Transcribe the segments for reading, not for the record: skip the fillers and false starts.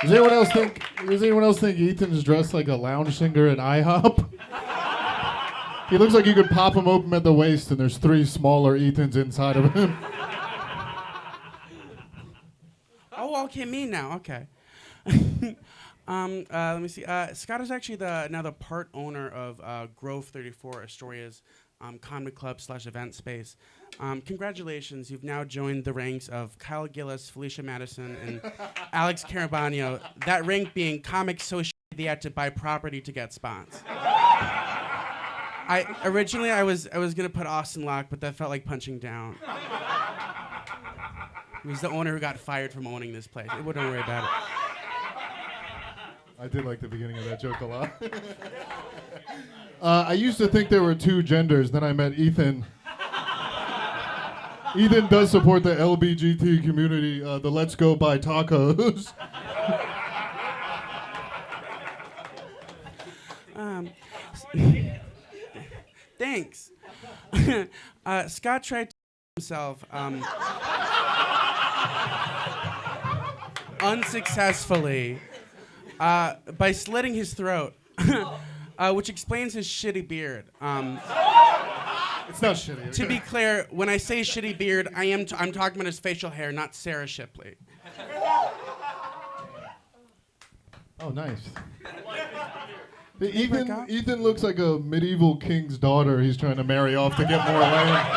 Does anyone else think Ethan's dressed like a lounge singer at IHOP? He looks like you could pop him open at the waist and there's 3 smaller Ethans inside of him. Oh, okay, me now. Okay. Let me see. Scott is actually now the part owner of Grove 34, Astoria's comedy club / event space. Congratulations, you've now joined the ranks of Kyle Gillis, Felicia Madison, and Alex Carabanio. That rank being comics so shitty they had to buy property to get spots. Originally I was gonna put Austin Locke, but that felt like punching down. He was the owner who got fired from owning this place. It wouldn't worry about it. I did like the beginning of that joke a lot. I used to think there were 2 genders. Then I met Ethan. Ethan does support the LBGT community, the Let's Go Buy Tacos. Thanks. Scott tried to himself unsuccessfully by slitting his throat, which explains his shitty beard. It's not shitty. To be clear, when I say shitty beard, I'm talking about his facial hair, not Sarah Shipley. Oh, nice. Ethan looks like a medieval king's daughter he's trying to marry off to get more land.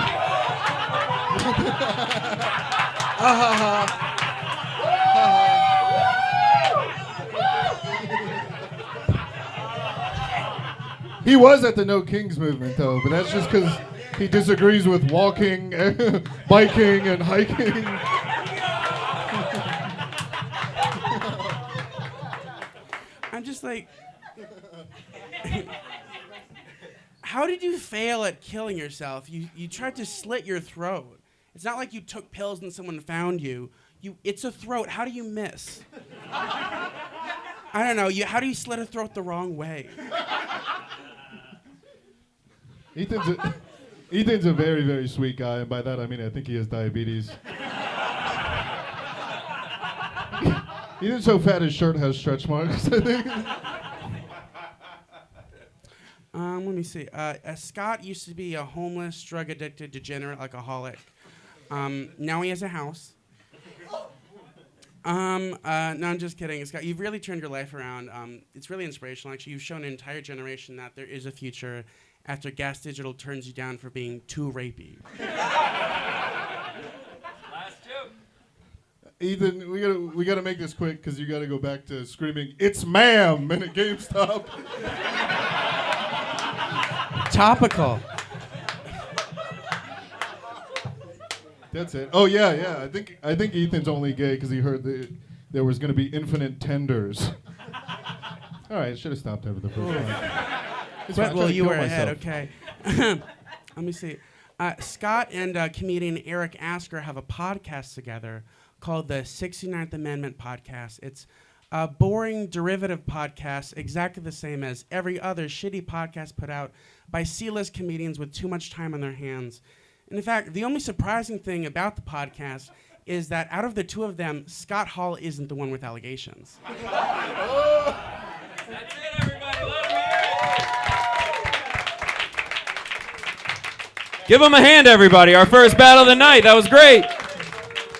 He was at the No Kings movement, though, but that's just because he disagrees with walking, biking, and hiking. I'm just like, how did you fail at killing yourself? You tried to slit your throat. It's not like you took pills and someone found you. It's a throat. How do you miss? I don't know. How do you slit a throat the wrong way? Ethan's a very, very sweet guy, and by that I mean I think he has diabetes. Ethan's so fat his shirt has stretch marks, I think. Let me see. Scott used to be a homeless, drug-addicted, degenerate alcoholic. Now he has a house. No, I'm just kidding. Scott, you've really turned your life around. It's really inspirational. Actually, you've shown an entire generation that there is a future after Gas Digital turns you down for being too rapey. Last joke. Ethan, we gotta make this quick because you gotta go back to screaming "It's ma'am" in a GameStop. Topical. That's it. Oh yeah. I think Ethan's only gay because he heard there was gonna be infinite tenders. All right, should have stopped over the first one. Well, you were ahead. Okay. Let me see. Scott and comedian Eric Asker have a podcast together called the 69th Amendment Podcast. It's a boring derivative podcast, exactly the same as every other shitty podcast put out by C-list comedians with too much time on their hands. And in fact, the only surprising thing about the podcast is that out of the 2 of them, Scott Hall isn't the one with allegations. That's it, everybody. Let him hear it. Give him a hand, everybody. Our first battle of the night. That was great.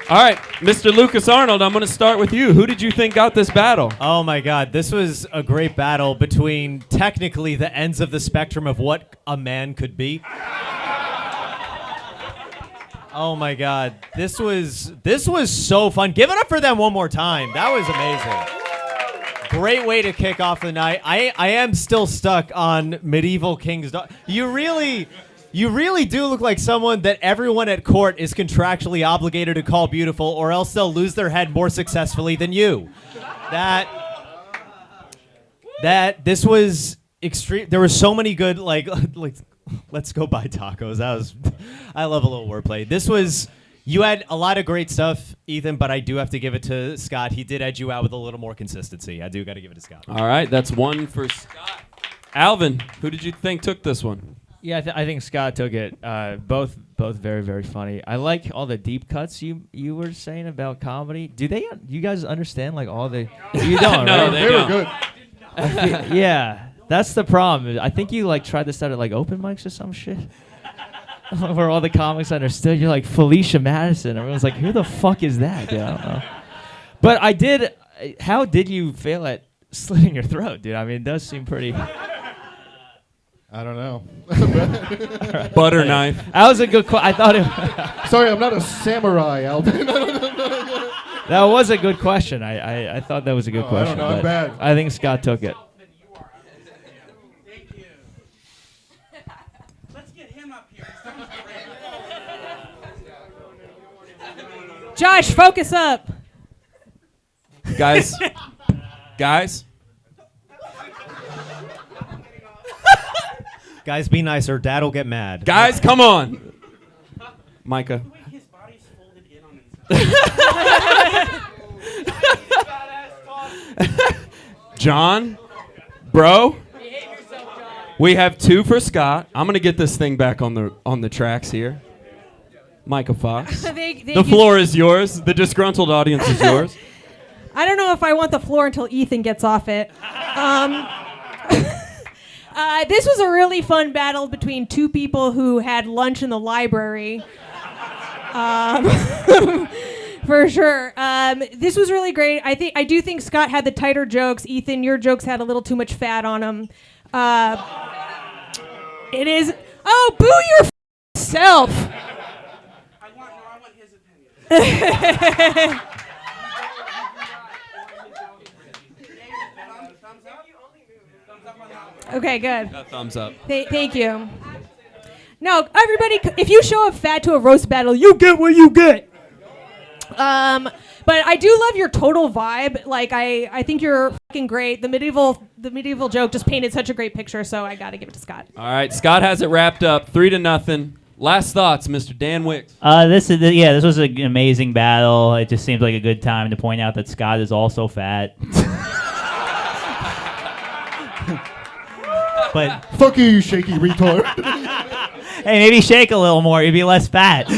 All right, Mr. Lukas Arnold, I'm going to start with you. Who did you think got this battle? Oh, my God. This was a great battle between technically the ends of the spectrum of what a man could be. Oh, my God. This was so fun. Give it up for them one more time. That was amazing. Great way to kick off the night. I am still stuck on Medieval King's Daughter. You really do look like someone that everyone at court is contractually obligated to call beautiful, or else they'll lose their head more successfully than you. This was extreme. There were so many good like let's go buy tacos. I love a little wordplay. You had a lot of great stuff, Ethan, but I do have to give it to Scott. He did edge you out with a little more consistency. I do got to give it to Scott. All right, that's one for Scott. Alvin, who did you think took this one? Yeah, I think Scott took it. Both very, very funny. I like all the deep cuts you were saying about comedy. Do you guys understand like all the? You don't, No, right? they were don't. good. Yeah, that's the problem. I think you like tried this out at like open mics or some shit. Where all the comics understood. You're like Felicia Madison. Everyone's like, who the fuck is that? Dude, I don't know. But I did. How did you fail at slitting your throat, dude? I mean, it does seem pretty. I don't know. Butter knife. That was a good question. I thought it. Sorry, I'm not a samurai, Alvin. That was a good question. I thought that was a good question. I don't know. I'm but bad. I think Scott took it. Thank you. Let's get him up here. Josh, focus up. Guys. Guys, be nicer. Dad'll get mad. Guys, come on. Myka. His body's folded in on himself. John, bro. We have 2 for Scott. I'm gonna get this thing back on the tracks here. Myka Fox. The floor is yours. The disgruntled audience is yours. I don't know if I want the floor until Ethan gets off it. This was a really fun battle between 2 people who had lunch in the library. For sure. This was really great. I do think Scott had the tighter jokes. Ethan, your jokes had a little too much fat on them. It is. Oh, boo your self. I want his opinion. Okay, good. Thumbs up. Thank you. No, everybody, if you show up fat to a roast battle, you get what you get. But I do love your total vibe. Like, I think you're fucking great. The medieval joke just painted such a great picture, so I got to give it to Scott. All right, Scott has it wrapped up, 3-0. Last thoughts, Mr. Dan Wickes. This was an amazing battle. It just seems like a good time to point out that Scott is also fat. But Fuck you shaky retard. hey, maybe shake a little more. You'd be less fat.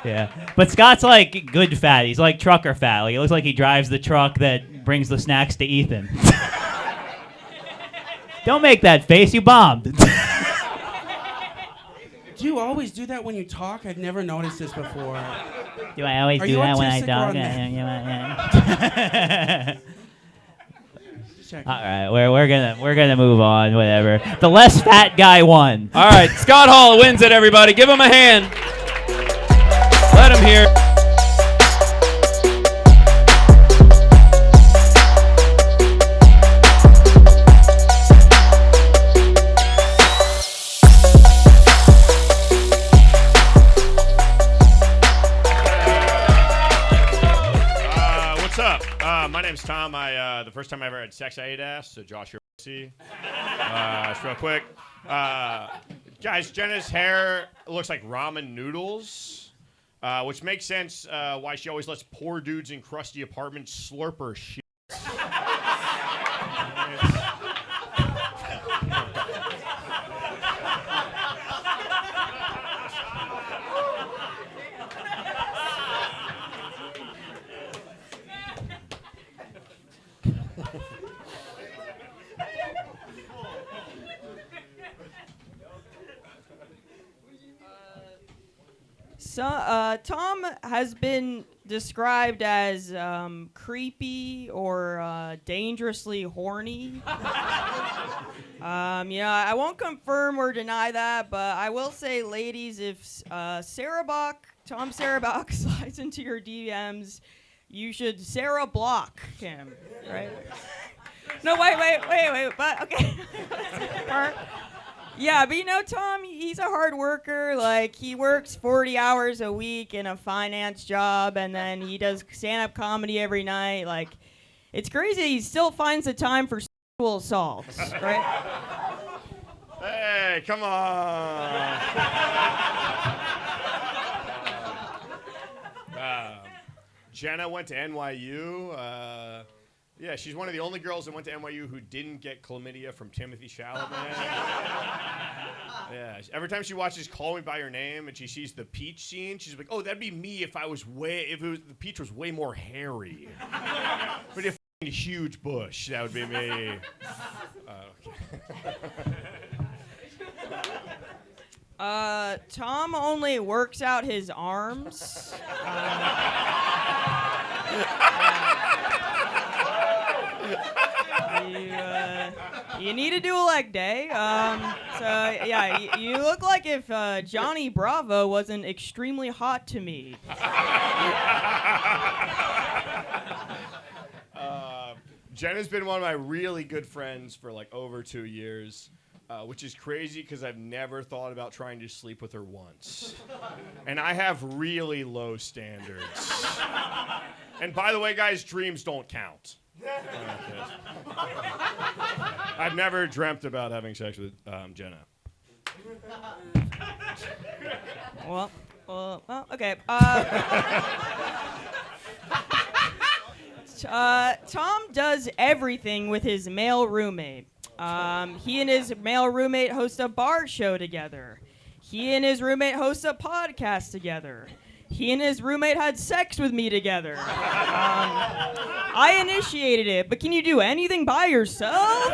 Yeah, but Scott's like good fat. He's like trucker fat. Like, it looks like he drives the truck that brings the snacks to Ethan. Don't make that face. You bombed. Do you always do that when you talk? I've never noticed this before. Do I always Are do you that when I autistic or talk? All right, we're gonna move on. Whatever. The less fat guy won. All right, Scott Hall wins it, everybody. Give him a hand. Let him hear. What's up? My name's Tom. The first time I ever had sex, I ate ass. So Josh, you're see. Just real quick, guys. Jenna's hair looks like ramen noodles, which makes sense why she always lets poor dudes in crusty apartments slurp her shit. Tom has been described as creepy or dangerously horny. I won't confirm or deny that, but I will say, ladies, if Tom Sarabach slides into your DMs, you should Sarah block him, right? No, wait, but okay. Yeah, but Tom, he's a hard worker. Like, he works 40 hours a week in a finance job, and then he does stand-up comedy every night. Like, it's crazy he still finds the time for sexual assaults, right? Hey, come on. Jenna went to NYU. Yeah, she's one of the only girls that went to NYU who didn't get chlamydia from Timothy Chalamet. Yeah, every time she watches Call Me by Your Name and she sees the peach scene, she's like, "Oh, that'd be me if the peach was way more hairy." But if a huge bush, that would be me. Okay. Tom only works out his arms. You need to do a leg day. You look like if Johnny Bravo wasn't extremely hot to me. Jenna's been one of my really good friends for like over 2 years, which is crazy because I've never thought about trying to sleep with her once. And I have really low standards. And by the way, guys, dreams don't count. I've never dreamt about having sex with Jenna. Well, okay. Tom does everything with his male roommate. He and his male roommate host a bar show together. He and his roommate host a podcast together. He and his roommate had sex with me together. I initiated it, but can you do anything by yourself?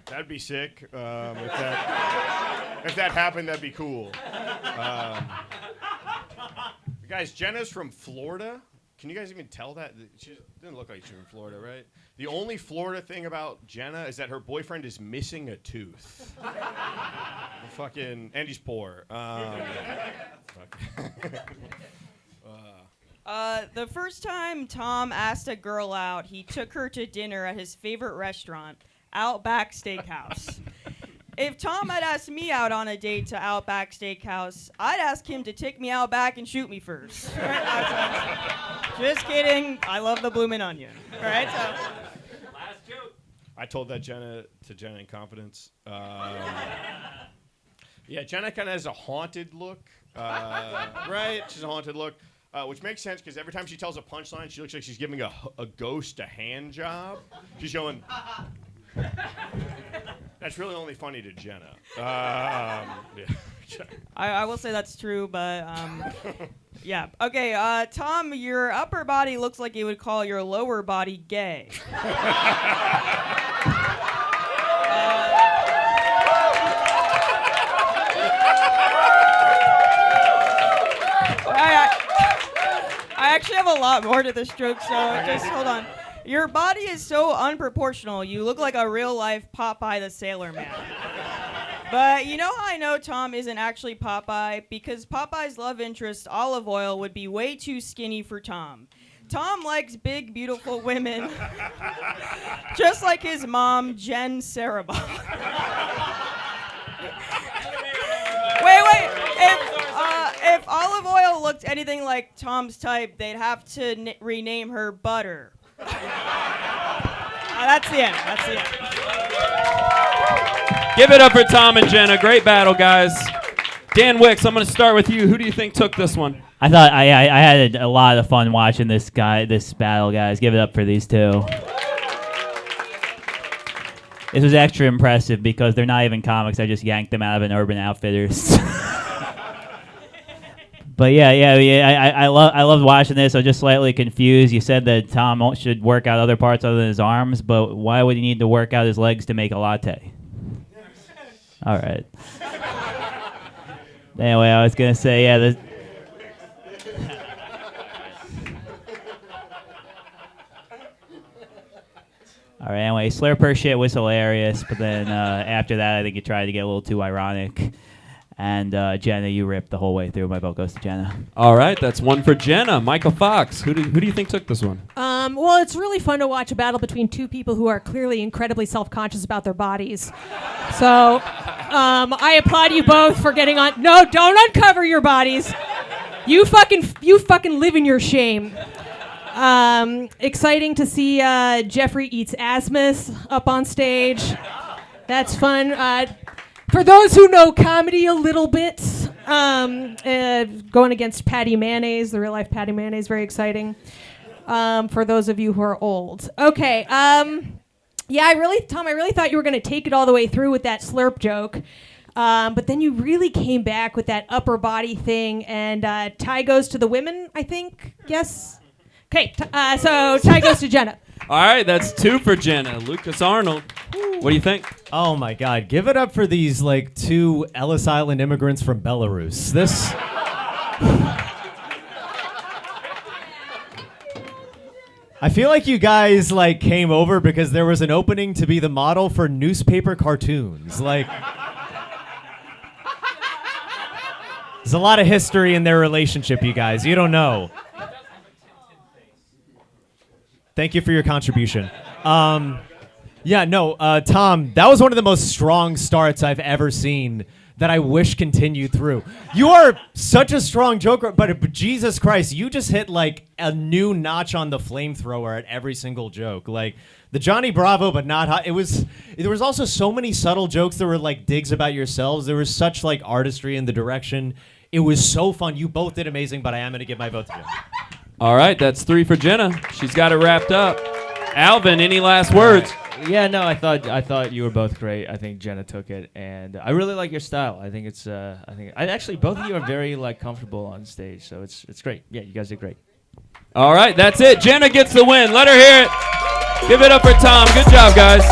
That'd be sick. If that happened, that'd be cool. Guys, Jenna's from Florida. Can you guys even tell that? She didn't look like she was from Florida, right? The only Florida thing about Jenna is that her boyfriend is missing a tooth. And he's poor. The first time Tom asked a girl out, he took her to dinner at his favorite restaurant, Outback Steakhouse. If Tom had asked me out on a date to Outback Steakhouse, I'd ask him to take me out back and shoot me first. Just kidding. I love the bloomin' onion. All right. So. Last joke. I told that to Jenna in confidence. Yeah, Jenna kind of has a haunted look, right? She's a haunted look, which makes sense because every time she tells a punchline, she looks like she's giving a ghost a hand job. She's going. That's really only funny to Jenna. Yeah. I will say that's true, but yeah. Okay, Tom, your upper body looks like you would call your lower body gay. I actually have a lot more to this joke, so just hold on. Your body is so unproportional, you look like a real-life Popeye the Sailor Man. But you know how I know Tom isn't actually Popeye? Because Popeye's love interest, Olive Oil, would be way too skinny for Tom. Tom likes big, beautiful women, just like his mom, Jen Sarabach. Wait. If Olive Oil looked anything like Tom's type, they'd have to rename her Butter. That's the end. Give it up for Tom and Jenna. Great battle, guys. Dan Wickes, I'm going to start with you. Who do you think took this one? I thought I had a lot of fun watching this battle, guys. Give it up for these two. This was extra impressive because they're not even comics. I just yanked them out of an Urban Outfitters. But I loved watching this. I was just slightly confused. You said that Tom should work out other parts other than his arms, but why would he need to work out his legs to make a latte? All right. Anyway, I was gonna say, All right. Anyway, Slurper shit was hilarious, but then after that, I think you tried to get a little too ironic. And Jenna, you ripped the whole way through. My vote goes to Jenna. All right, that's one for Jenna. Myka Fox, who do you think took this one? Well, it's really fun to watch a battle between two people who are clearly incredibly self-conscious about their bodies. So I applaud you both for getting on. No, don't uncover your bodies. You fucking live in your shame. Exciting to see Jeffrey Eats Asmus up on stage. That's fun. For those who know comedy a little bit, going against Patty Mayonnaise, the real-life Patty Mayonnaise, very exciting. For those of you who are old. Okay. Yeah, Tom, I really thought you were going to take it all the way through with that slurp joke. But then you really came back with that upper body thing, and tie goes to the women, I think. Yes? Okay, so tie goes to Jenna. All right, that's 2 for Jenna. Lukas Arnold, what do you think? Oh my God! Give it up for these like 2 Ellis Island immigrants from Belarus. This. I feel like you guys like came over because there was an opening to be the model for newspaper cartoons. Like, there's a lot of history in their relationship, you guys. You don't know. Thank you for your contribution. Tom, that was one of the most strong starts I've ever seen that I wish continued through. You are such a strong joker, but Jesus Christ, you just hit like a new notch on the flamethrower at every single joke. Like the Johnny Bravo, but not hot. There was also so many subtle jokes that were like digs about yourselves. There was such like artistry in the direction. It was so fun. You both did amazing, but I am going to give my vote to you. All right, that's 3 for Jenna. She's got it wrapped up. Alvin, any last words? Yeah, no, I thought you were both great. I think Jenna took it, and I really like your style. I think it's actually both of you are very like comfortable on stage, so it's great. Yeah, you guys did great. All right, that's it. Jenna gets the win. Let her hear it. Give it up for Tom. Good job, guys.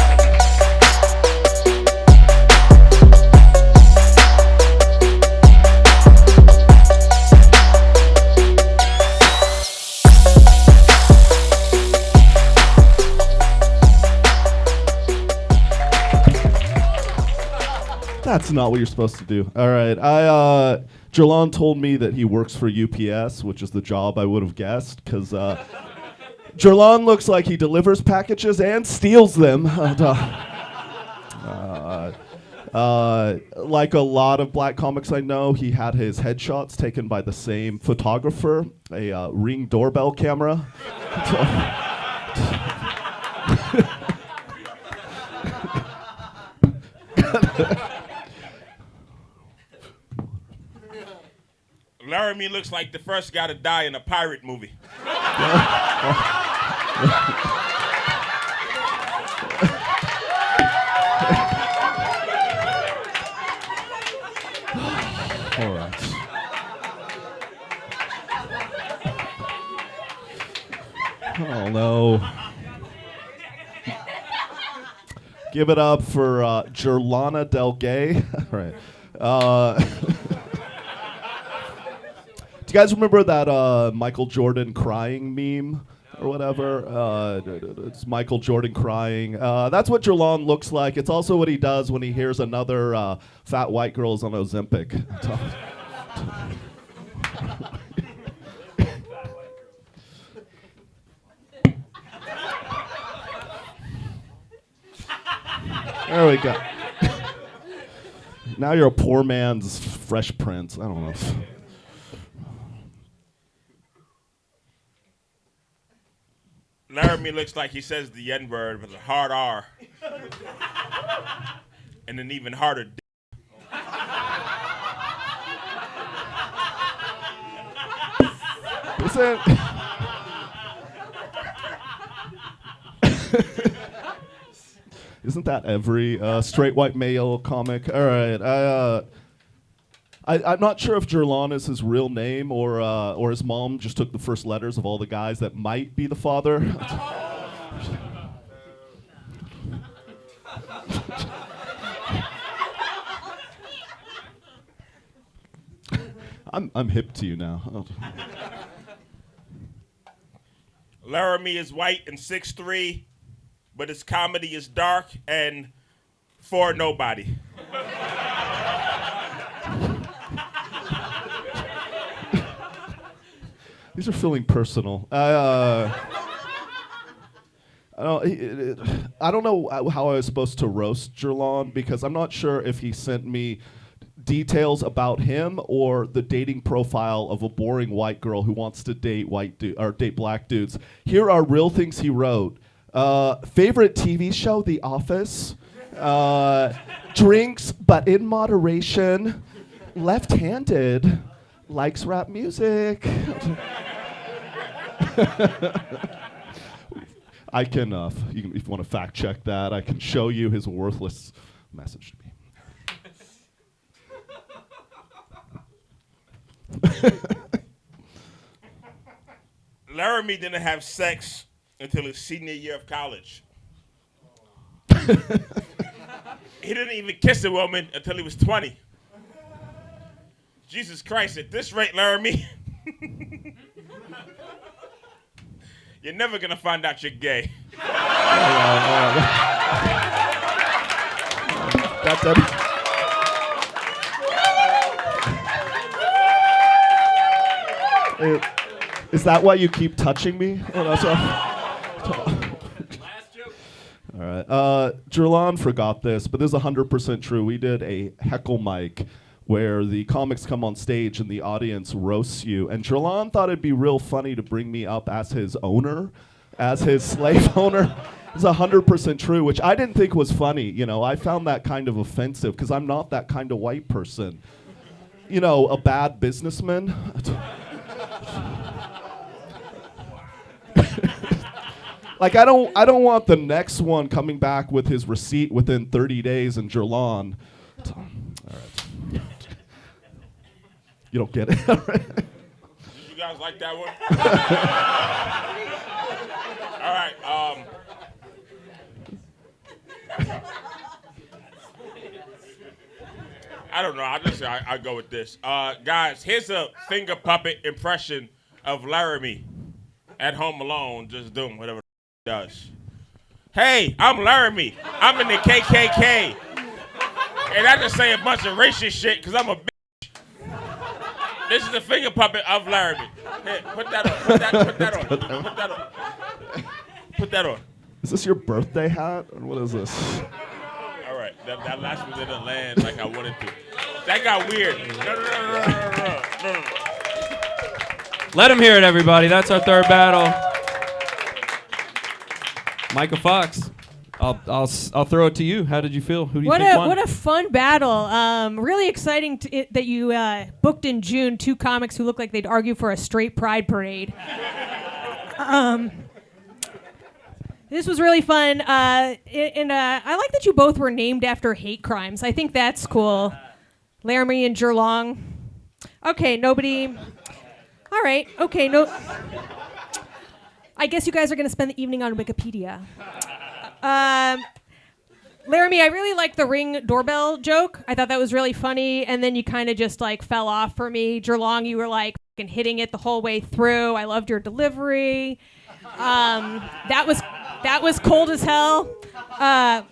That's not what you're supposed to do. All right. Jerlon told me that he works for UPS, which is the job I would have guessed, because Jerlon looks like he delivers packages and steals them. Like a lot of black comics I know, he had his headshots taken by the same photographer, a Ring doorbell camera. Laramie looks like the first guy to die in a pirate movie. All right. Oh no. Give it up for Jerlana Del Gay. All right. Do you guys remember that Michael Jordan crying meme or whatever? It's Michael Jordan crying. That's what Jerlon looks like. It's also what he does when he hears another fat white girl is on Ozempic. There we go. Now you're a poor man's Fresh Prince. I don't know. Laramie looks like he says the N-word with a hard R. And an even harder D. Listen. Isn't that every straight white male comic? All right. I'm not sure if Jerlon is his real name or his mom just took the first letters of all the guys that might be the father. I'm hip to you now. Laramie is white and 6'3", but his comedy is dark and for nobody. These are feeling personal. I don't know how I was supposed to roast Jerlon because I'm not sure if he sent me details about him or the dating profile of a boring white girl who wants to date date black dudes. Here are real things he wrote. Favorite TV show, The Office. Drinks, but in moderation. Left-handed. Likes rap music. I can, if you want to fact check that, I can show you his worthless message to me. Laramie didn't have sex until his senior year of college. He didn't even kiss a woman until he was 20. Jesus Christ, at this rate, Laramie, you're never going to find out you're gay. That's it. Is that why you keep touching me? Oh, that's all right. Jerlon forgot this, but this is 100% true. We did a heckle mic where the comics come on stage and the audience roasts you. And Jerlon thought it'd be real funny to bring me up as his owner, as his slave owner. It's 100% true, which I didn't think was funny. You know, I found that kind of offensive because I'm not that kind of white person. You know, a bad businessman. Like I don't want the next one coming back with his receipt within 30 days and Jerlon. All right. You don't get it. All right. Did you guys like that one? All right. I don't know. I go with this. Guys, here's a finger puppet impression of Laramie at home alone, just doing whatever he does. Hey, I'm Laramie. I'm in the KKK. And I just say a bunch of racist shit because I'm a bitch. This is the finger puppet of Laramie. Here, put that on. Put that on. Put that on. Put that on. Is this your birthday hat? Or what is this? All right. That last one didn't land like I wanted to. That got weird. No. Let him hear it, everybody. That's our third battle. Myka Fox, I'll throw it to you. How did you feel? Who do you think won? What a fun battle. Really exciting that you booked in June 2 comics who look like they'd argue for a straight pride parade. This was really fun. I like that you both were named after hate crimes. I think that's cool. Laramie and Jerlong. Okay, nobody. All right. Okay, no. I guess you guys are going to spend the evening on Wikipedia. Laramie, I really liked the Ring doorbell joke. I thought that was really funny, and then you kind of just like fell off for me. Jerlong, you were like fucking hitting it the whole way through. I loved your delivery. That was cold as hell. I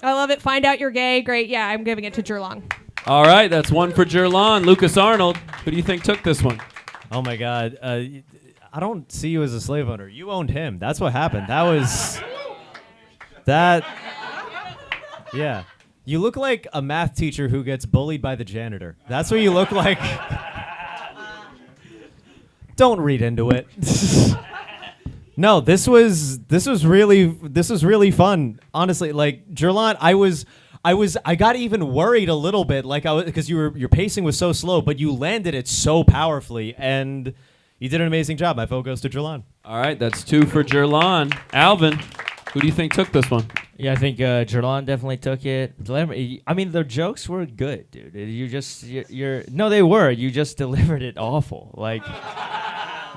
love it. Find out you're gay. Great. Yeah, I'm giving it to Jerlong. All right, that's one for Jerlon. Lukas Arnold, who do you think took this one? Oh my God. I don't see you as a slave owner. You owned him. That's what happened. Yeah. You look like a math teacher who gets bullied by the janitor. That's what you look like. Don't read into it. No, this was really fun. Honestly, like Jerlon, I got even worried a little bit, like because your pacing was so slow, but you landed it so powerfully, and you did an amazing job. My vote goes to Jerlon. All right, that's 2 for Jerlon. Alvin, who do you think took this one? Yeah, I think Jerlon definitely took it. I mean, their jokes were good, dude. No, they were. You just delivered it awful. Like,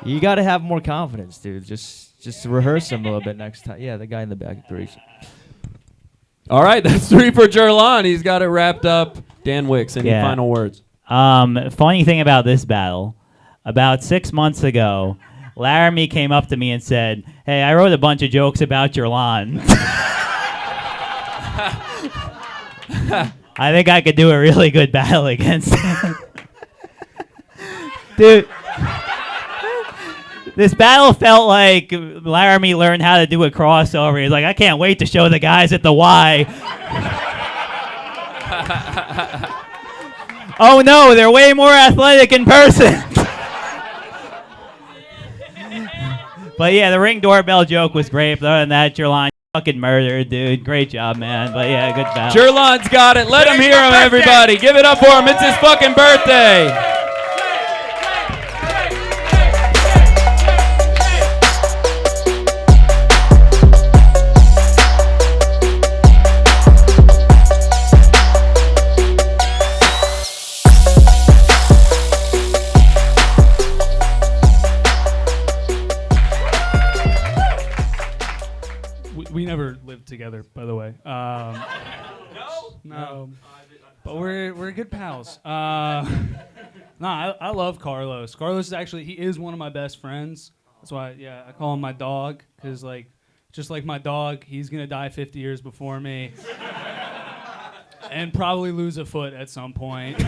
you got to have more confidence, dude. Just rehearse them a little bit next time. Yeah, the guy in the back agrees. All right, that's 3 for Jerlon. He's got it wrapped up. Dan Wickes, any final words? Funny thing about this battle, about 6 months ago, Laramie came up to me and said, "Hey, I wrote a bunch of jokes about Jerlon." I think I could do a really good battle against him. Dude. This battle felt like Laramie learned how to do a crossover. He's like, I can't wait to show the guys at the Y. Oh no, they're way more athletic in person. But yeah, the Ring doorbell joke was great. But other than that, Jerlon fucking murdered, dude. Great job, man. But yeah, good battle. Jerlon's got it. Let him hear him, everybody. Give it up for him. It's his fucking birthday. We never lived together, by the way. No. But we're good pals. I love Carlos. Carlos he is one of my best friends. That's why, I call him my dog, because just like my dog, he's gonna die 50 years before me, and probably lose a foot at some point.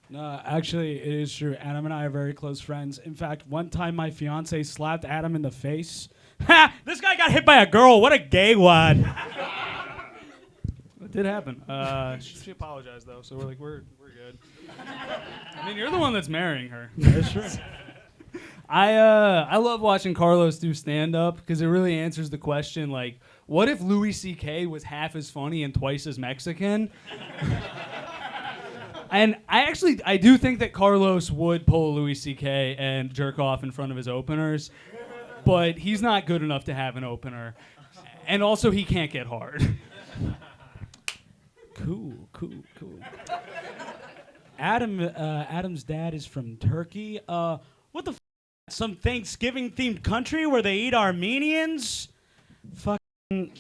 No, actually, it is true. Adam and I are very close friends. In fact, one time my fiance slapped Adam in the face. Ha! This guy got hit by a girl. What a gay one. It did happen. She apologized though, so we're good. I mean, you're the one that's marrying her. That's true. I love watching Carlos do stand up because it really answers the question, like, what if Louis C.K. was half as funny and twice as Mexican? And I do think that Carlos would pull Louis C.K. and jerk off in front of his openers, but he's not good enough to have an opener. And also, he can't get hard. Cool. Adam's dad is from Turkey. What the some Thanksgiving-themed country where they eat Armenians? And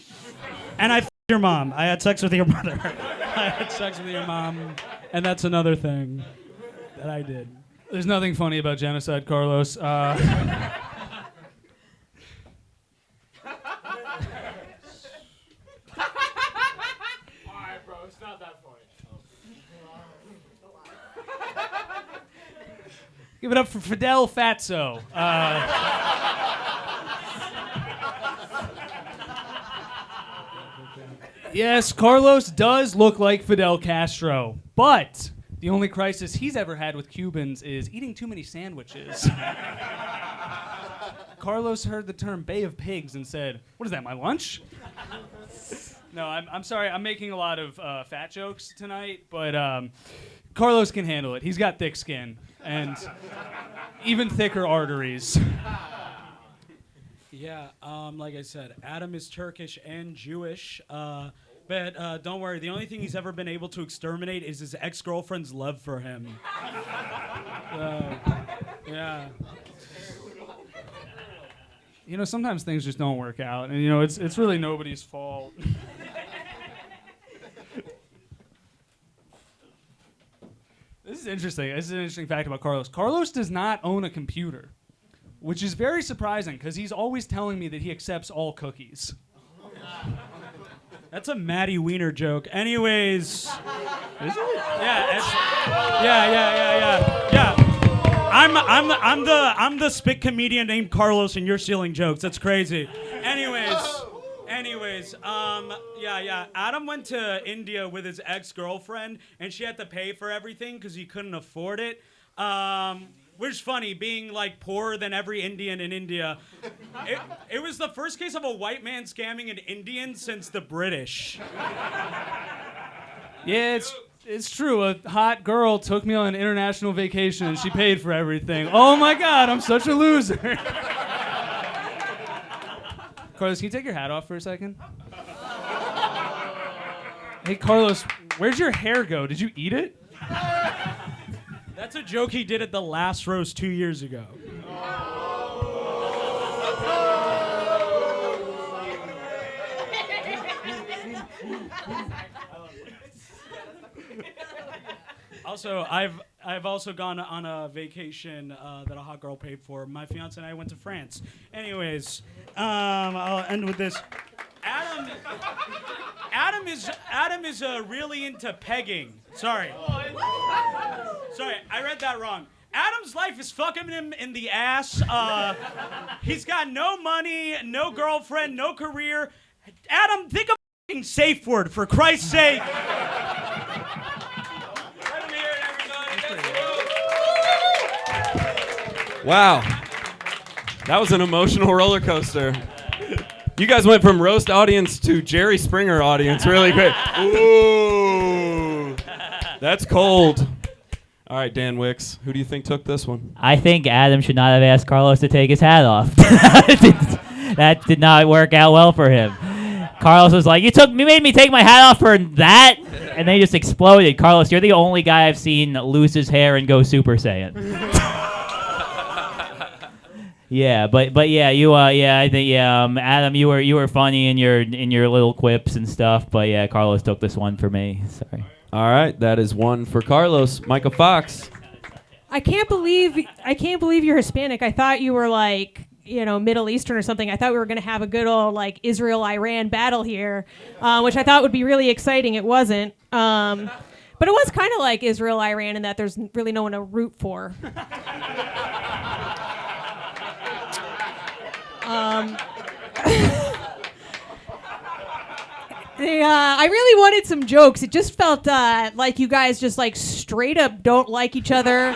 I f***ed your mom. I had sex with your mother. I had sex with your mom, and that's another thing that I did. There's nothing funny about genocide, Carlos. All right, bro, it's not that funny. Give it up for Fidel Fatso. Yes, Carlos does look like Fidel Castro, but the only crisis he's ever had with Cubans is eating too many sandwiches. Carlos heard the term Bay of Pigs and said, "What is that, my lunch?" No, I'm sorry. I'm making a lot of fat jokes tonight, but Carlos can handle it. He's got thick skin and even thicker arteries. Yeah, like I said, Adam is Turkish and Jewish, but don't worry, the only thing he's ever been able to exterminate is his ex-girlfriend's love for him. Yeah. You know, sometimes things just don't work out, and you know, it's really nobody's fault. This is interesting. This is an interesting fact about Carlos. Carlos does not own a computer, which is very surprising because he's always telling me that he accepts all cookies. That's a Maddie Wiener joke. Anyways. Is it? Yeah. Yeah. I'm the spit comedian named Carlos, and you're stealing jokes. That's crazy. Anyways, yeah. Adam went to India with his ex-girlfriend, and she had to pay for everything because he couldn't afford it. Which is funny, being like poorer than every Indian in India. It was the first case of a white man scamming an Indian since the British. Yeah, it's true. A hot girl took me on an international vacation and she paid for everything. Oh my God, I'm such a loser. Carlos, can you take your hat off for a second? Hey, Carlos, where'd your hair go? Did you eat it? That's a joke he did at the last roast 2 years ago. Also, I've also gone on a vacation that a hot girl paid for. My fiance and I went to France. Anyways, I'll end with this. Adam is really into pegging. Sorry, I read that wrong. Adam's life is fucking him in the ass. He's got no money, no girlfriend, no career. Adam, think of a fucking safe word, for Christ's sake. Wow. That was an emotional roller coaster. You guys went from roast audience to Jerry Springer audience really quick. Ooh. That's cold. All right, Dan Wickes, who do you think took this one? I think Adam should not have asked Carlos to take his hat off. That did not work out well for him. Carlos was like, you made me take my hat off for that? And they just exploded. Carlos, you're the only guy I've seen lose his hair and go Super Saiyan. Yeah, but yeah, you I think Adam, you were funny in your little quips and stuff, but yeah, Carlos took this one for me. Sorry. All right, that is one for Carlos. Myka Fox. I can't believe you're Hispanic. I thought you were like, Middle Eastern or something. I thought we were going to have a good old like Israel-Iran battle here, which I thought would be really exciting. It wasn't. But it was kind of like Israel-Iran in that there's really no one to root for. I really wanted some jokes. It just felt like you guys just like straight up don't like each other,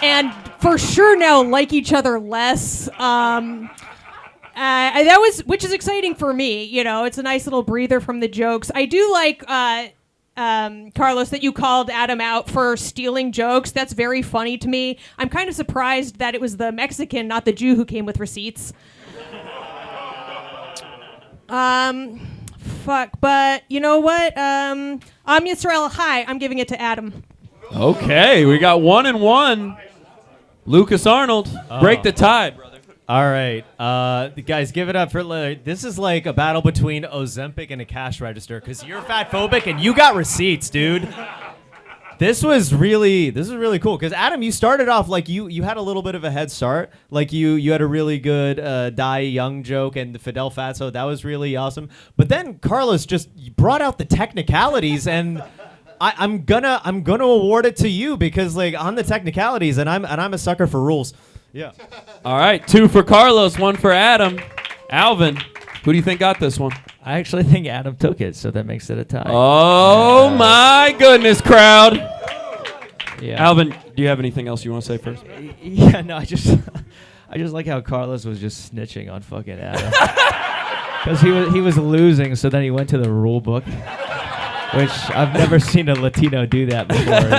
and for sure now like each other less. Which is exciting for me. It's a nice little breather from the jokes. I do like Carlos that you called Adam out for stealing jokes. That's very funny to me. I'm kind of surprised that it was the Mexican, not the Jew, who came with receipts. But you know what? I'm Yisrael. Hi, I'm giving it to Adam. Okay, we got 1-1. Lukas Arnold, break the tie, brother. All right, guys, give it up for this is like a battle between Ozempic and a cash register because you're fat phobic and you got receipts, dude. This was really cool because Adam, you started off like you had a little bit of a head start. Like you had a really good Die Young joke and the Fidel Fatso. That was really awesome. But then Carlos just brought out the technicalities, and I'm gonna award it to you because like on the technicalities, and I'm a sucker for rules. Yeah. All right, 2 for Carlos, 1 for Adam. Alvin, who do you think got this one? I actually think Adam took it, so that makes it a tie. Oh my goodness, crowd! Yeah. Alvin, do you have anything else you want to say first? Yeah, no, I just like how Carlos was just snitching on fucking Adam because he was losing, so then he went to the rule book, which I've never seen a Latino do that before.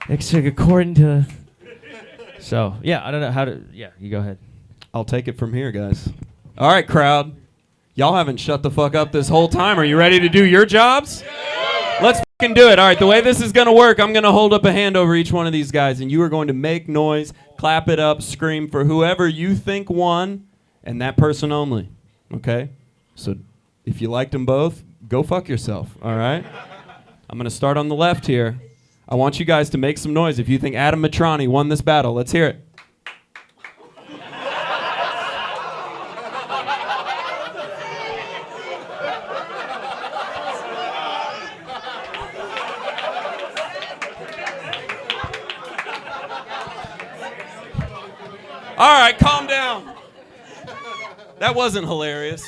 It's according to. So yeah, I don't know how to. Yeah, you go ahead. I'll take it from here, guys. All right, crowd. Y'all haven't shut the fuck up this whole time. Are you ready to do your jobs? Yeah. Let's fucking do it. All right, the way this is going to work, I'm going to hold up a hand over each one of these guys, and you are going to make noise, clap it up, scream for whoever you think won, and that person only. Okay? So if you liked them both, go fuck yourself. All right? I'm going to start on the left here. I want you guys to make some noise if you think Adam Matrani won this battle. Let's hear it. All right, calm down. That wasn't hilarious.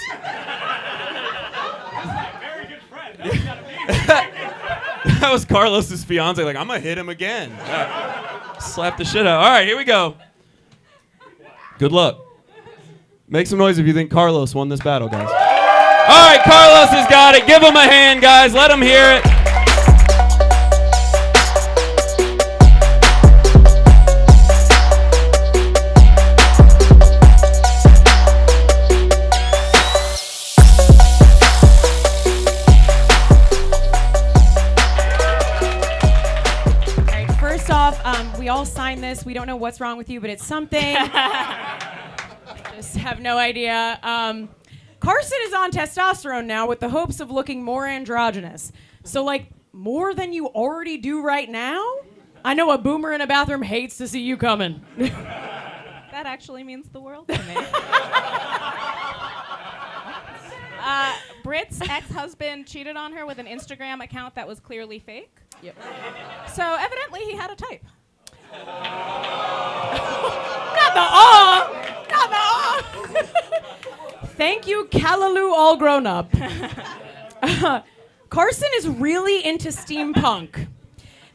Very good friend. That was Carlos's fiance. Like, I'm gonna hit him again. Slap the shit out. All right, here we go. Good luck. Make some noise if you think Carlos won this battle, guys. All right, Carlos has got it. Give him a hand, guys. Let him hear it. We all signed this. We don't know what's wrong with you, but it's something. Just have no idea. Carson is on testosterone now with the hopes of looking more androgynous. So, like, more than you already do right now? I know a boomer in a bathroom hates to see you coming. That actually means the world to me. Britt's ex-husband cheated on her with an Instagram account that was clearly fake. Yep. So evidently he had a type. Not the awe! Not the awe! Thank you, Callaloo all grown up. Carson is really into steampunk.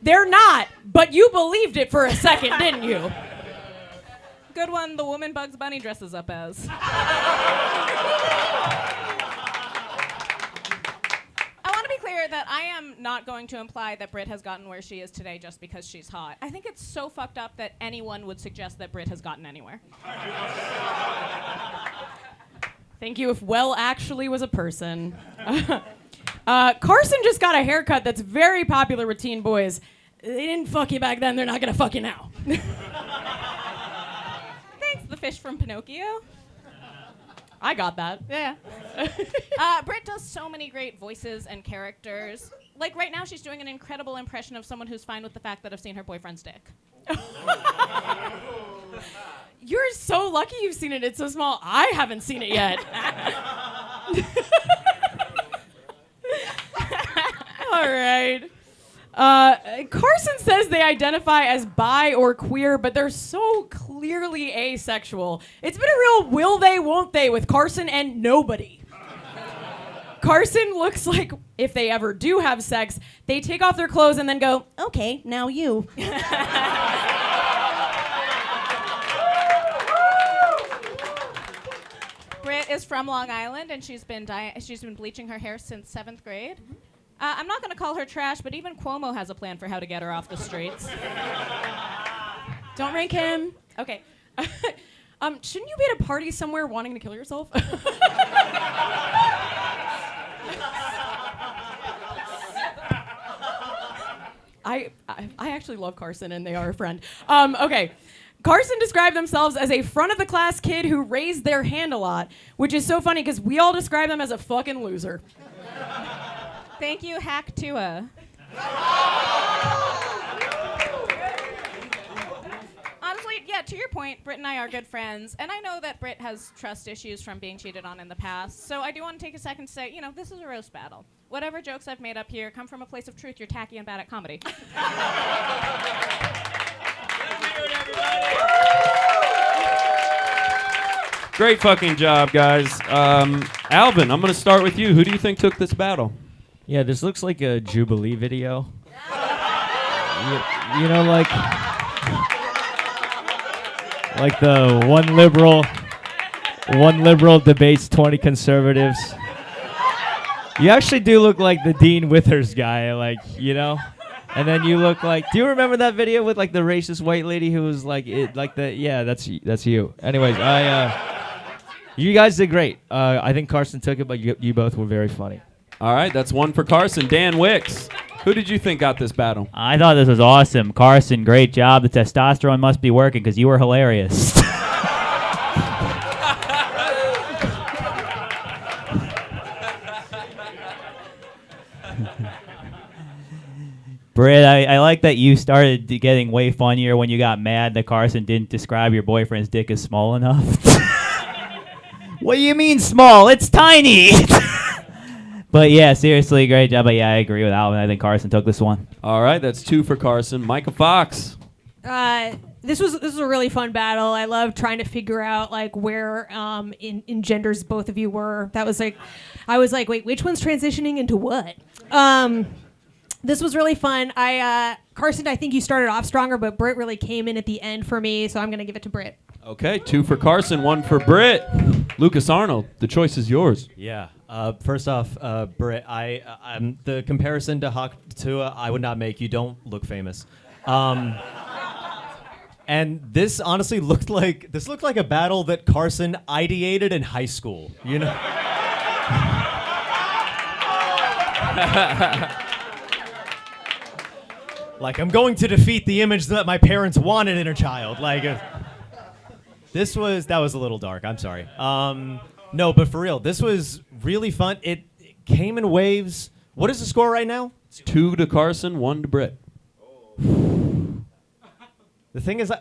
They're not, but you believed it for a second, didn't you? Good one, the woman Bugs Bunny dresses up as. I want to be clear that I am not going to imply that Britt has gotten where she is today just because she's hot. I think it's so fucked up that anyone would suggest that Britt has gotten anywhere. Thank you if well actually was a person. Carson just got a haircut that's very popular with teen boys. They didn't fuck you back then, they're not gonna fuck you now. Thanks, the fish from Pinocchio. I got that. Yeah. Britt does so many great voices and characters. Like right now, she's doing an incredible impression of someone who's fine with the fact that I've seen her boyfriend's dick. You're so lucky you've seen it. It's so small. I haven't seen it yet. All right. Carson says they identify as bi or queer, but they're so clearly asexual. It's been a real will they, won't they with Carson and nobody. Carson looks like if they ever do have sex, they take off their clothes and then go, okay, now you. Britt is from Long Island, and she's been bleaching her hair since 7th grade. I'm not going to call her trash, but even Cuomo has a plan for how to get her off the streets. Don't rank him. Okay. Shouldn't you be at a party somewhere wanting to kill yourself? I actually love Carson, and they are a friend. Okay. Carson described themselves as a front-of-the-class kid who raised their hand a lot, which is so funny because we all describe them as a fucking loser. Thank you, Hack Tua. Honestly, yeah, to your point, Britt and I are good friends, and I know that Britt has trust issues from being cheated on in the past, so I do want to take a second to say, this is a roast battle. Whatever jokes I've made up here come from a place of truth. You're tacky and bad at comedy. Great fucking job, guys. Alvin, I'm going to start with you. Who do you think took this battle? Yeah, this looks like a Jubilee video. you know, like the one liberal debates 20 conservatives. You actually do look like the Dean Withers guy, and then you look like. Do you remember that video with the racist white lady who was that's you. Anyways, you guys did great. I think Carson took it, but you both were very funny. All right, that's one for Carson. Dan Wickes, who did you think got this battle? I thought this was awesome. Carson, great job. The testosterone must be working because you were hilarious. Britt, I like that you started getting way funnier when you got mad that Carson didn't describe your boyfriend's dick as small enough. What do you mean small? It's tiny. But yeah, seriously, great job. But yeah, I agree with Alvin. I think Carson took this one. All right, that's 2 for Carson. Myka Fox. This was a really fun battle. I love trying to figure out where in genders both of you were. That was I was like, wait, which one's transitioning into what? This was really fun. Carson, I think you started off stronger, but Britt really came in at the end for me, so I'm gonna give it to Britt. Okay, 2 for Carson, 1 for Britt. Lukas Arnold, the choice is yours. Yeah. First off, Britt, I'm the comparison to Hawk Tua, I would not make. You don't look famous. And this honestly looked like a battle that Carson ideated in high school. I'm going to defeat the image that my parents wanted in a child. That was a little dark. I'm sorry. No, but for real, this was really fun. It came in waves. What is the score right now? It's 2 to Carson, 1 to Britt. The thing is,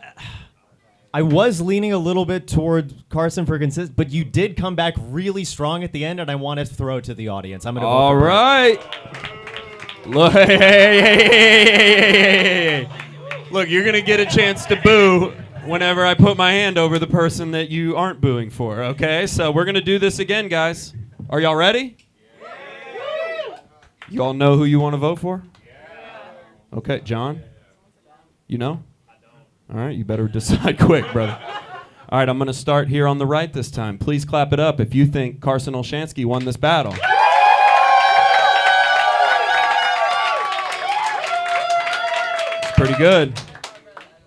I was leaning a little bit toward Carson for consistency, but you did come back really strong at the end, and I want to throw it to the audience. I'm gonna. All right. Look, hey. Look, you're gonna get a chance to boo whenever I put my hand over the person that you aren't booing for, okay? So we're going to do this again, guys. Are y'all ready? Yeah. You all know who you want to vote for? Yeah. Okay, John? You know? I don't. All right, you better decide quick, brother. All right, I'm going to start here on the right this time. Please clap it up if you think Carson Olshansky won this battle. It's pretty good.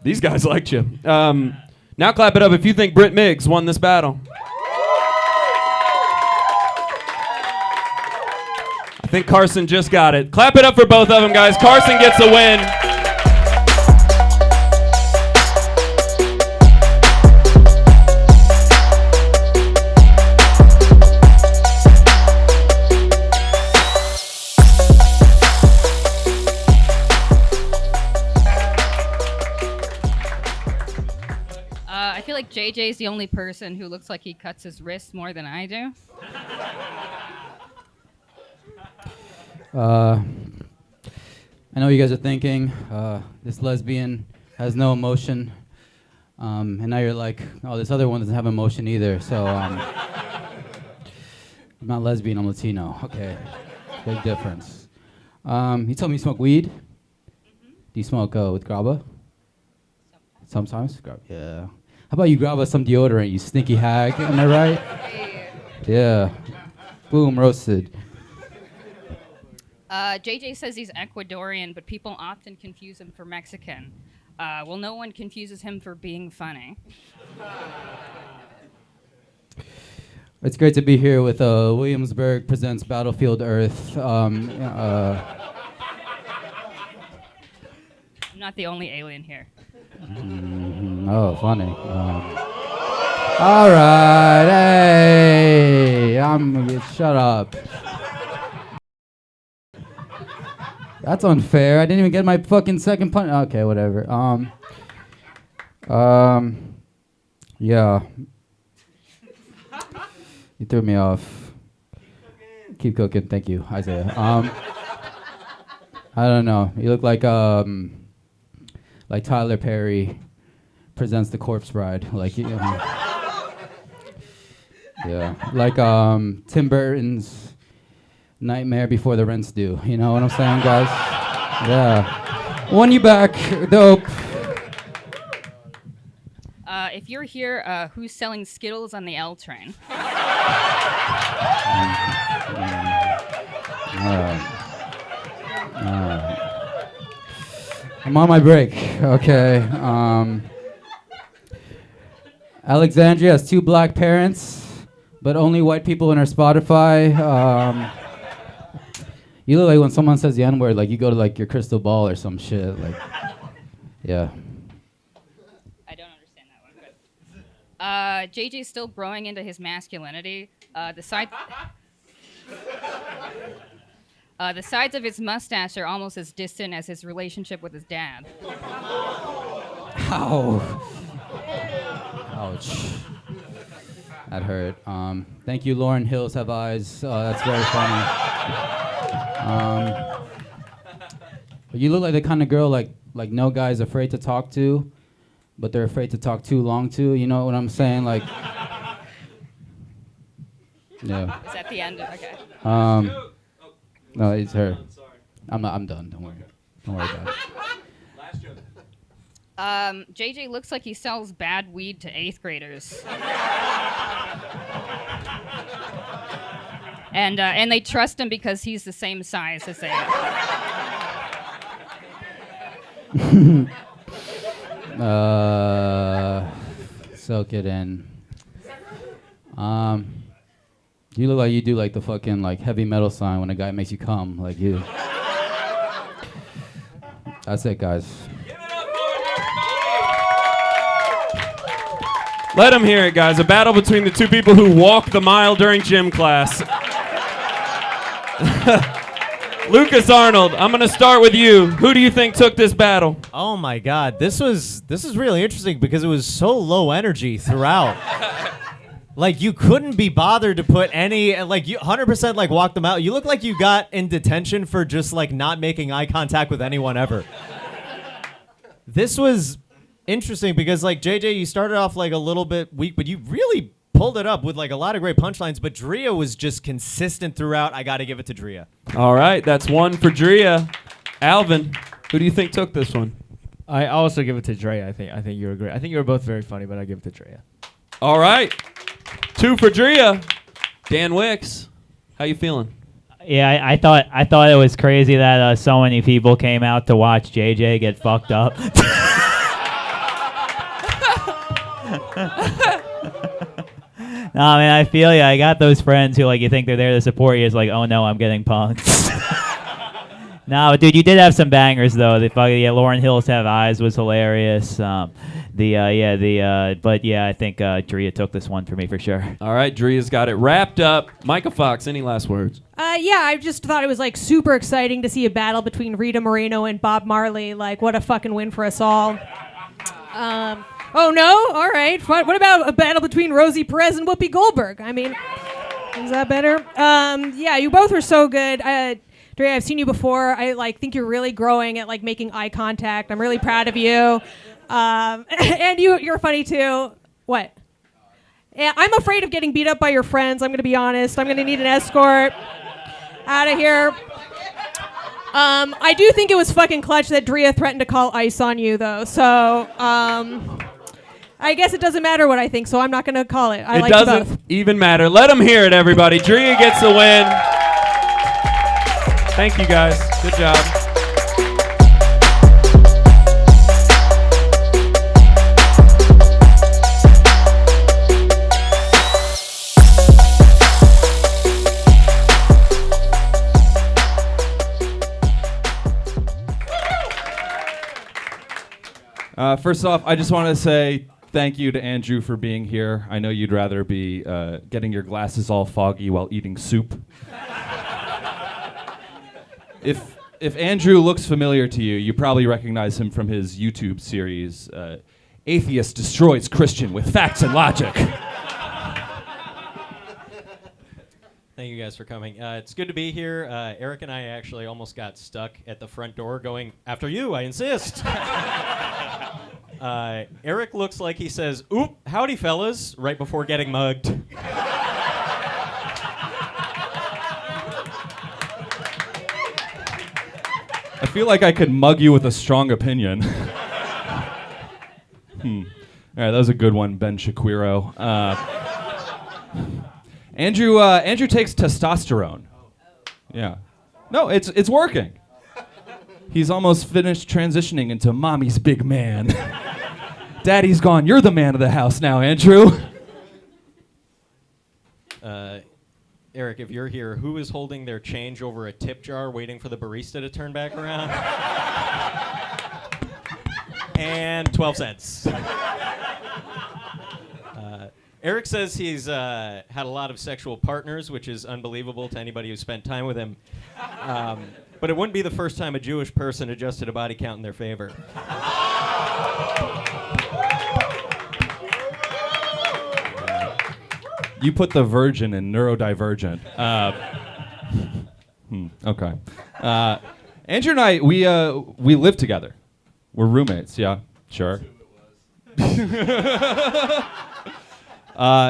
These guys liked you. Now clap it up if you think Britt Miggs won this battle. I think Carson just got it. Clap it up for both of them, guys. Carson gets a win. I feel like JJ's the only person who looks like he cuts his wrist more than I do. I know you guys are thinking, this lesbian has no emotion. And now you're like, oh, this other one doesn't have emotion either. So I'm not lesbian, I'm Latino. Okay, big difference. You told me you smoke weed. Do you smoke with graba? Sometimes? Yeah. How about you grab us some deodorant, you sneaky hag? Am I right? Yeah. Boom, roasted. JJ says he's Ecuadorian, but people often confuse him for Mexican. Well, no one confuses him for being funny. It's great to be here with Williamsburg Presents Battlefield Earth. I'm not the only alien here. Oh, funny. All right, hey, shut up. That's unfair. I didn't even get my fucking second punch. Okay, whatever. Yeah. You threw me off. Keep cooking. Thank you, Isaiah. I don't know. You look like Tyler Perry presents The Corpse Bride. Like, you know. Yeah. Like Tim Burton's Nightmare Before the Rent's Due. You know what I'm saying, guys? Yeah. Won you back. Dope. If you're here, who's selling Skittles on the L train? I'm on my break. Okay. Alexandria has 2 black parents, but only white people in her Spotify. You look like when someone says the N-word, like you go to like your crystal ball or some shit. Like, yeah. I don't understand that one. But JJ's still growing into his masculinity. The sides of his mustache are almost as distant as his relationship with his dad. Ow. Ouch. That hurt. Thank you, Lauren Hills Have Eyes. That's very funny. You look like the kind of girl like no guy's afraid to talk to, but they're afraid to talk too long to. You know what I'm saying? Like, yeah. Is that the end? Okay. No, it's her. I'm done. Don't worry. Don't worry about it. JJ looks like he sells bad weed to 8th graders. And they trust him because he's the same size as they are. Soak it in. You look like you do like the fucking like heavy metal sign when a guy makes you come, like you. That's it, guys. Let him hear it, guys. A battle between the 2 people who walk the mile during gym class. Lukas Arnold, I'm going to start with you. Who do you think took this battle? Oh my God, this is really interesting because it was so low energy throughout. Like you couldn't be bothered to put any, like you 100% like walk them out. You look like you got in detention for just like not making eye contact with anyone ever. This was interesting because like JJ, you started off like a little bit weak, but you really pulled it up with like a lot of great punchlines, but Drea was just consistent throughout. I got to give it to Drea. All right, that's 1 for Drea. Alvin, who do you think took this one? I also give it to Drea. I think you were great. I think you were both very funny, but I give it to Drea. All right, 2 for Drea. Dan Wickes, how you feeling? Yeah, I thought it was crazy that so many people came out to watch JJ get fucked up. No, I mean, I feel you. I got those friends who, like, you think they're there to support you. It's like, oh, no, I'm getting punked. No, but dude, you did have some bangers, though. The fucking, Lauren Hills Have Eyes was hilarious. But I think Drea took this one for me for sure. All right, Drea's got it wrapped up. Myka Fox, any last words? I just thought it was, like, super exciting to see a battle between Rita Moreno and Bob Marley. Like, what a fucking win for us all. Oh, no? All right. Fine. What about a battle between Rosie Perez and Whoopi Goldberg? I mean, is that better? Yeah, you both are so good. Dre, I've seen you before. I think you're really growing at making eye contact. I'm really proud of you. And you're funny too. What? Yeah, I'm afraid of getting beat up by your friends. I'm going to be honest. I'm going to need an escort out of here. I do think it was fucking clutch that Drea threatened to call ICE on you, though. So I guess it doesn't matter what I think, so I'm not going to call it. I it like you doesn't both. even matter. Let them hear it, everybody. Drea gets the win. Thank you, guys. Good job. First off, I just want to say thank you to Andrew for being here. I know you'd rather be getting your glasses all foggy while eating soup. If Andrew looks familiar to you, you probably recognize him from his YouTube series, Atheist Destroys Christian with Facts and Logic. Thank you guys for coming. It's good to be here. Eric and I actually almost got stuck at the front door going, after you, I insist. Eric looks like he says, oop, howdy fellas, right before getting mugged. I feel like I could mug you with a strong opinion. All right, that was a good one, Ben Shapiro. Andrew takes testosterone. Yeah. No, it's working. He's almost finished transitioning into mommy's big man. Daddy's gone. You're the man of the house now, Andrew. Eric, if you're here, who is holding their change over a tip jar waiting for the barista to turn back around? And 12 cents. Eric says he's had a lot of sexual partners, which is unbelievable to anybody who spent time with him. But it wouldn't be the first time a Jewish person adjusted a body count in their favor. You put the virgin in neurodivergent. Okay. Andrew and I, we live together. We're roommates, yeah, sure.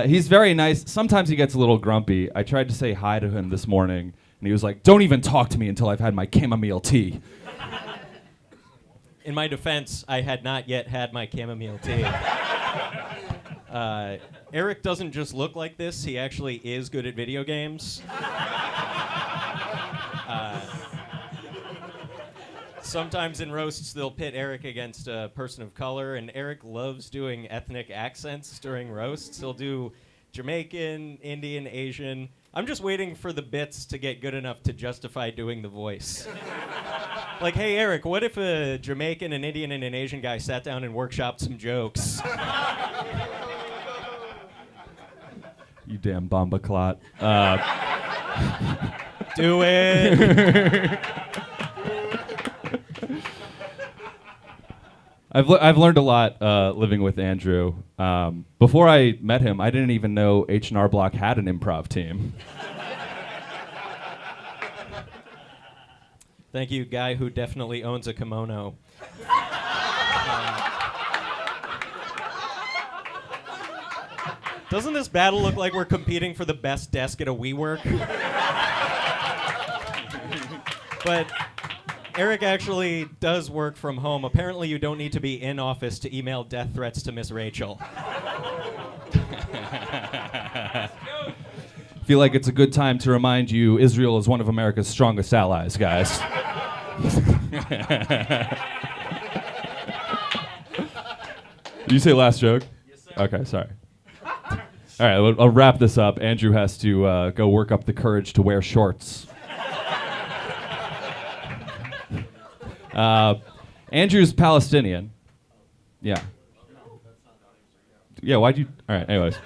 He's very nice. Sometimes he gets a little grumpy. I tried to say hi to him this morning, and he was like, don't even talk to me until I've had my chamomile tea. In my defense, I had not yet had my chamomile tea. Eric doesn't just look like this, he actually is good at video games. Sometimes in roasts, they'll pit Eric against a person of color, and Eric loves doing ethnic accents during roasts. He'll do Jamaican, Indian, Asian. I'm just waiting for the bits to get good enough to justify doing the voice. Like, hey, Eric, what if a Jamaican, an Indian, and an Asian guy sat down and workshopped some jokes? You damn bomba clot. Do it. I've learned a lot living with Andrew. Before I met him, I didn't even know H&R Block had an improv team. Thank you, guy who definitely owns a kimono. Doesn't this battle look like we're competing for the best desk at a WeWork? But Eric actually does work from home. Apparently you don't need to be in office to email death threats to Miss Rachel. Feel like it's a good time to remind you Israel is one of America's strongest allies, guys. Did you say last joke? Yes, sir. Okay, sorry. All right, I'll wrap this up. Andrew has to go work up the courage to wear shorts. Andrew's Palestinian. Yeah. Yeah, why'd you... All right, anyways.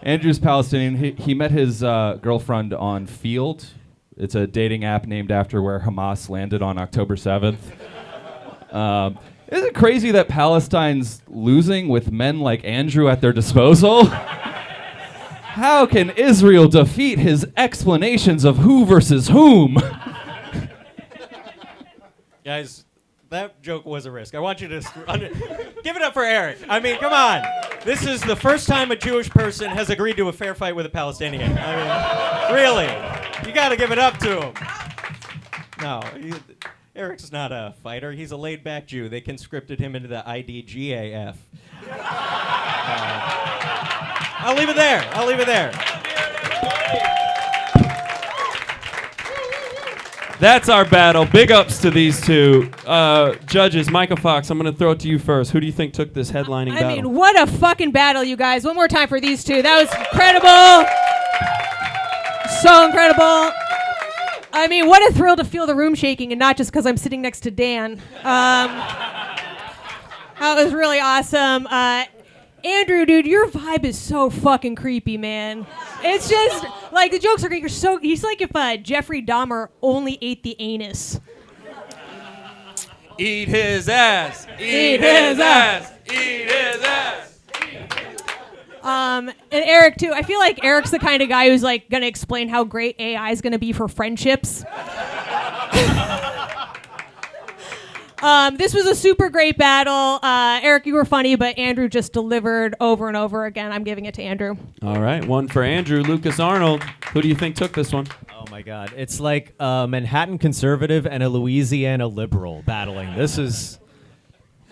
Andrew's Palestinian. He met his girlfriend on Field. It's a dating app named after where Hamas landed on October 7th. Isn't it crazy that Palestine's losing with men like Andrew at their disposal? How can Israel defeat his explanations of who versus whom? Guys, that joke was a risk. I want you to give it up for Eric. I mean, come on. This is the first time a Jewish person has agreed to a fair fight with a Palestinian. I mean, really. You got to give it up to him. No, Eric's not a fighter. He's a laid-back Jew. They conscripted him into the IDGAF. I'll leave it there. That's our battle. Big ups to these two. Judges, Myka Fox, I'm going to throw it to you first. Who do you think took this headlining battle? I mean, what a fucking battle, you guys. One more time for these two. That was incredible. So incredible. I mean, what a thrill to feel the room shaking, and not just because I'm sitting next to Dan. That was really awesome. Andrew, dude, your vibe is so fucking creepy, man. It's just, like, the jokes are great. He's like if Jeffrey Dahmer only ate the anus. Eat his ass. Eat his ass. Eat his ass. And Eric, too. I feel like Eric's the kind of guy who's, like, going to explain how great AI is going to be for friendships. This was a super great battle. Eric, you were funny, but Andrew just delivered over and over again. I'm giving it to Andrew. All right, one for Andrew. Lukas Arnold, who do you think took this one? Oh my God, it's like a Manhattan conservative and a Louisiana liberal battling. This is,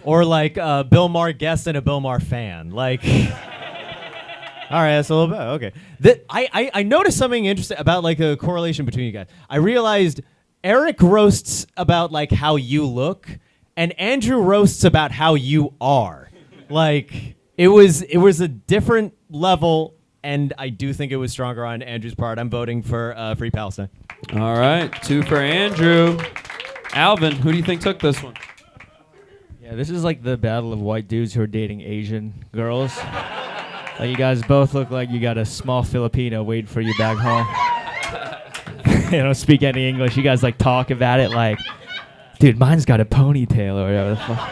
or like a Bill Maher guest and a Bill Maher fan. Like, all right, that's a little bit okay. I noticed something interesting about like a correlation between you guys. I realized Eric roasts about like how you look, and Andrew roasts about how you are. Like it was a different level, and I do think it was stronger on Andrew's part. I'm voting for Free Palestine. All right, 2 for Andrew. Alvin, who do you think took this one? Yeah, this is like the battle of white dudes who are dating Asian girls. Like you guys both look like you got a small Filipino waiting for you back home. They don't speak any English. You guys like talk about it like, dude, mine's got a ponytail or whatever the fuck.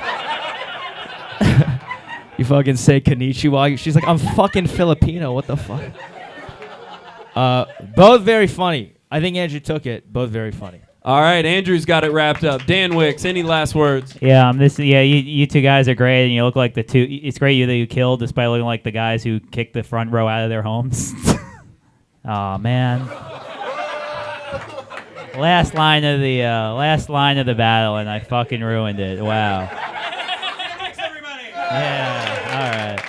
You fucking say konnichiwa. She's like, I'm fucking Filipino. What the fuck? Both very funny. I think Andrew took it. Both very funny. All right, Andrew's got it wrapped up. Dan Wickes, any last words? Yeah, you two guys are great, and you look like the two. It's great that you killed, despite looking like the guys who kicked the front row out of their homes. Oh man. Last line of the battle, and I fucking ruined it. Wow. Thanks, everybody. Yeah. All right.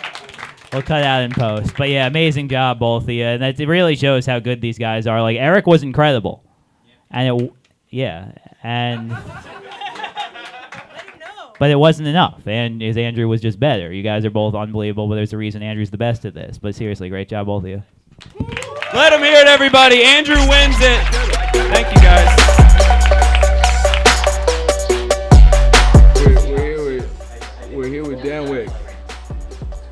We'll cut out in post. But yeah, amazing job, both of you, and it really shows how good these guys are. Like Eric was incredible, and but it wasn't enough. And Andrew was just better. You guys are both unbelievable, but there's a reason Andrew's the best at this. But seriously, great job, both of you. Let him hear it, everybody. Andrew wins it. Thank you, guys. We're here with Dan Wickes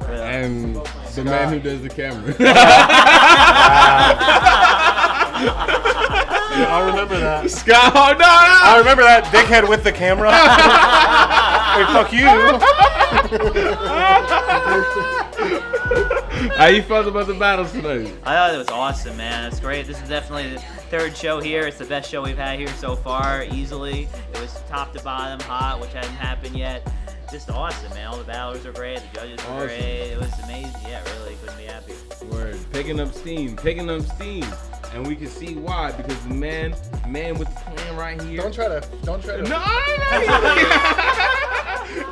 and the man who does the camera. I'll remember that. Scott, oh, no! I remember that dickhead with the camera. Hey, fuck you. How you felt about the battles tonight? I thought it was awesome, man. It's great. This is definitely the third show here. It's the best show we've had here so far, easily. It was top to bottom, hot, which hadn't happened yet. Just awesome, man. All the battlers are great. The judges were great. It was amazing. Yeah, really. Couldn't be happy. Word. Picking up steam. And we can see why, because the man with the plan right here. Don't try to. No.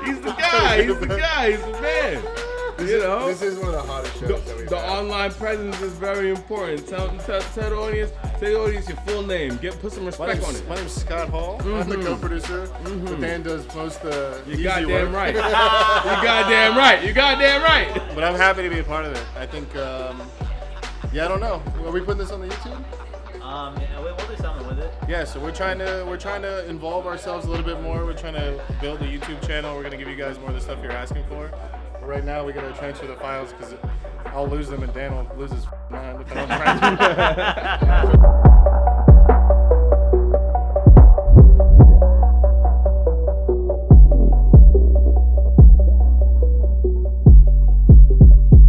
He's the guy. He's the man. This is one of the hottest shows that we've The had. online presence is very important. Tell the audience your full name. Put some respect on it. My name's Scott Hall. I'm the co-producer. But Dan does most You goddamn right. You goddamn right. But I'm happy to be a part of it. I think, I don't know. Are we putting this on the YouTube? We'll do something with it. Yeah, so we're trying to involve ourselves a little bit more. We're trying to build a YouTube channel. We're gonna give you guys more of the stuff you're asking for. But right now, we gotta transfer the files because I'll lose them and Dan will lose his mind if I don't transfer.